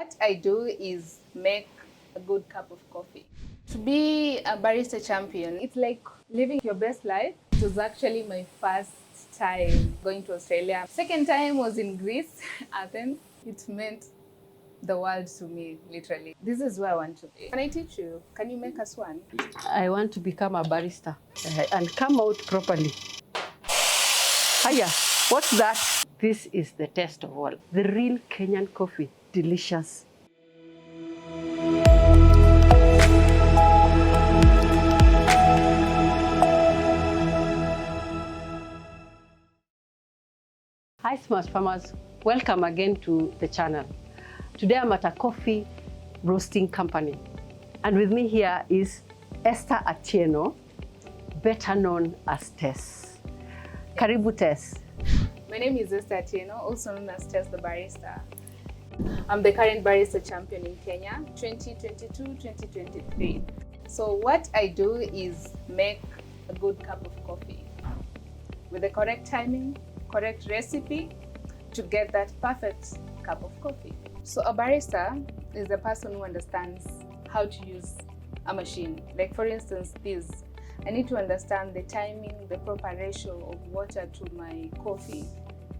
What I do is make a good cup of coffee. To be a barista champion, it's like living your best life. It was actually my first time going to Australia. Second time was in Greece, Athens. It meant the world to me, literally. This is where I want to be. Can I teach you? Can you make us one? I want to become a barista and come out properly. Hiya, what's that? This is the test of all. The real Kenyan coffee, delicious. Hi Smart Farmers, welcome again to the channel. Today I'm at a coffee roasting company. And with me here is Esther Atieno, better known as Tess. Karibu Tess. My name is Esther Atieno, also known as Tess the Barista. I'm the current barista champion in Kenya, 2022-2023. So what I do is make a good cup of coffee with the correct timing, correct recipe to get that perfect cup of coffee. So a barista is the person who understands how to use a machine. Like for instance, this. I need to understand the timing, the proper ratio of water to my coffee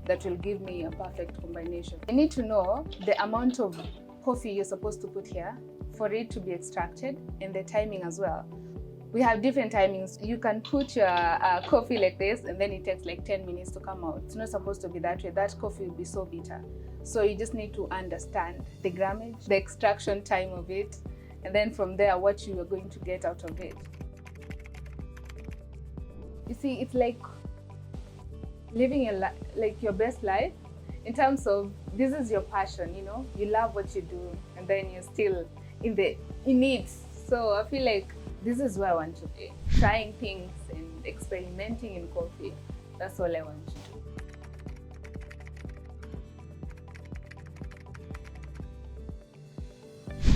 that will give me a perfect combination. I need to know the amount of coffee you're supposed to put here for it to be extracted and the timing as well. We have different timings. You can put your coffee like this and then it takes like 10 minutes to come out. It's not supposed to be that way. That coffee will be so bitter. So you just need to understand the grammage, the extraction time of it, and then from there, what you are going to get out of it. You see, it's like living your best life in terms of this is your passion, you know, you love what you do and then you're still in it. So I feel like this is where I want to be, trying things and experimenting in coffee. That's all I want to do.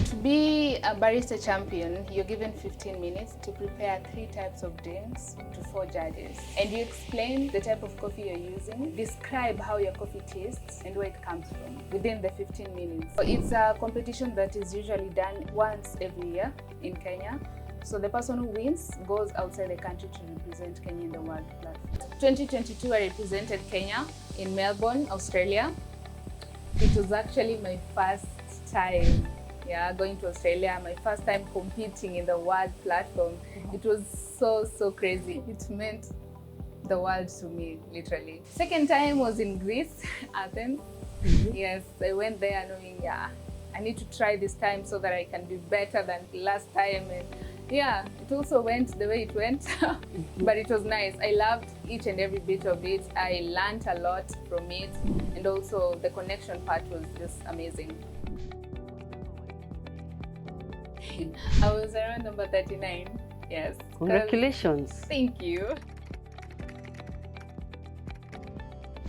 To be a barista champion, you're given 15 minutes to prepare 3 types of drinks to 4 judges. And you explain the type of coffee you're using, describe how your coffee tastes and where it comes from within the 15 minutes. So it's a competition that is usually done once every year in Kenya. So the person who wins goes outside the country to represent Kenya in the world platform. 2022, I represented Kenya in Melbourne, Australia. It was actually my first time going to Australia, my first time competing in the world platform. It was so crazy. It meant the world to me, literally. Second time was in Greece, Athens. Yes, I went there knowing, I need to try this time so that I can be better than last time. And it also went the way it went, but it was nice. I loved each and every bit of it. I learned a lot from it, and also the connection part was just amazing. I was around number 39, yes. Congratulations. Thank you.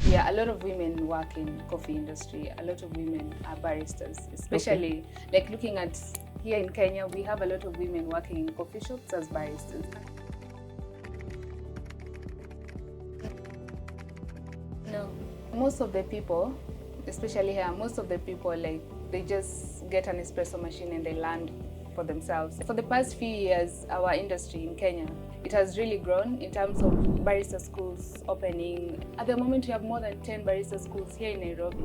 Yeah, a lot of women work in coffee industry. A lot of women are baristas, especially like looking at here in Kenya, we have a lot of women working in coffee shops as baristas. No, most of the people, especially here, most of the people they just get an espresso machine and they learn for themselves. For the past few years, our industry in Kenya, it has really grown in terms of barista schools opening. At the moment, we have more than 10 barista schools here in Nairobi.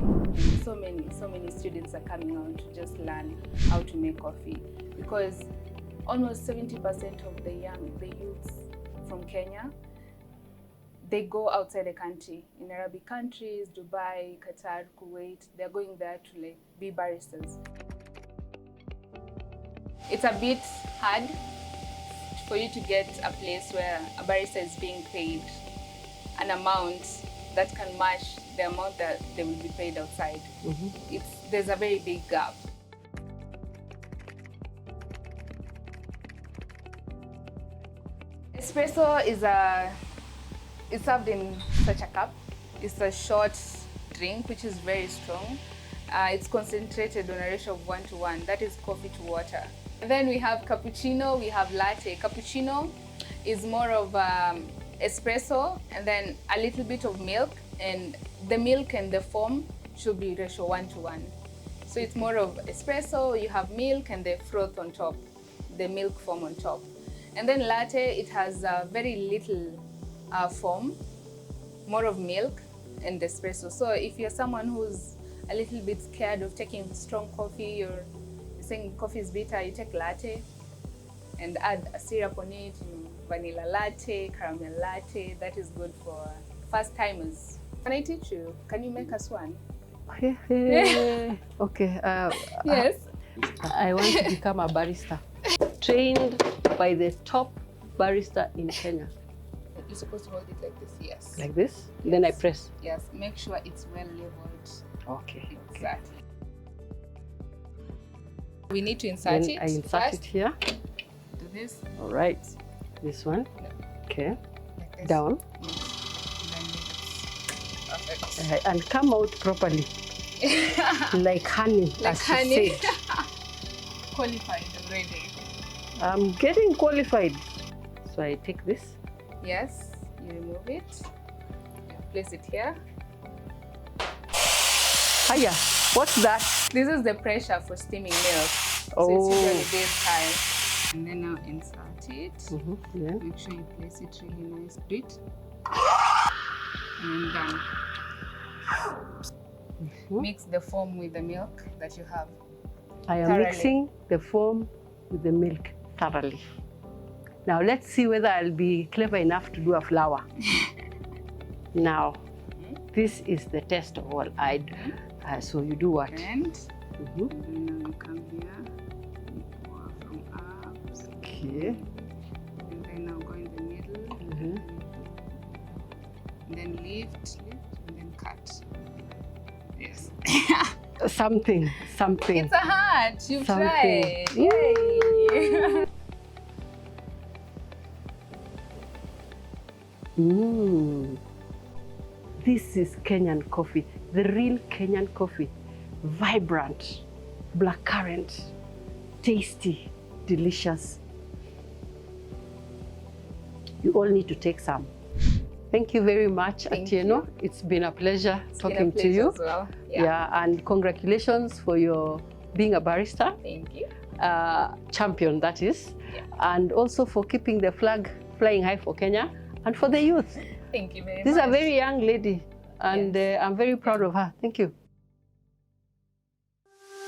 So many students are coming out to just learn how to make coffee, because almost 70% of the youths from Kenya, they go outside the country, in Arabic countries, Dubai, Qatar, Kuwait. They're going there to be baristas. It's a bit hard for you to get a place where a barista is being paid an amount that can match the amount that they will be paid outside. There's a very big gap. Espresso is served in such a cup. It's a short drink which is very strong. It's concentrated on a ratio of 1:1. That is coffee to water. And then we have cappuccino, we have latte. Cappuccino is more of espresso and then a little bit of milk, and the milk and the foam should be ratio 1:1. So So it's more of espresso, you have milk and the froth on top, the milk foam on top. And then latte, it has very little foam, more of milk and espresso. So if you're someone who's a little bit scared of taking strong coffee, or you're saying coffee is bitter, you take latte and add a syrup on it, vanilla latte, caramel latte. That is good for first timers. Can I teach you? Can you make us one? Okay. Yes. I want to become a barista. Trained by the top barista in Kenya. You're supposed to hold it like this, yes. Like this? Yes. Then I press. Yes, make sure it's well leveled. Okay. Exactly. We need to insert then it. I insert first. it here. Do this. All right. This one. Okay. Like this. Down. Perfect. And come out properly. Like honey, Like as honey. you said. Qualified already. I'm getting qualified. So I take this. Yes, you remove it. You place it here. Hiya, what's that? This is the pressure for steaming milk. Oh. So it's usually this high. And then now insert it. Yeah. Make sure you place it really nice. Do it. And done. Mix the foam with the milk that you have. I am thoroughly. mixing the foam with the milk thoroughly. Now let's see whether I'll be clever enough to do a flower. Now, this is the test of all. So you do what? And then now you come here, you pour from up. Okay. And then now go in the middle. And then lift, and then cut. Yes. Something. It's a heart. You've Something. tried. Yay. This is Kenyan coffee, the real Kenyan coffee. Vibrant, blackcurrant, tasty, delicious. You all need to take some. Thank you very much, Atieno. It's been a pleasure talking to you. As well. Yeah, and congratulations for your being a barista. Thank you. Champion, that is. Yeah. And also for keeping the flag flying high for Kenya and for the youth. Thank you very much. This is a very young lady, and I'm very proud of her. Thank you.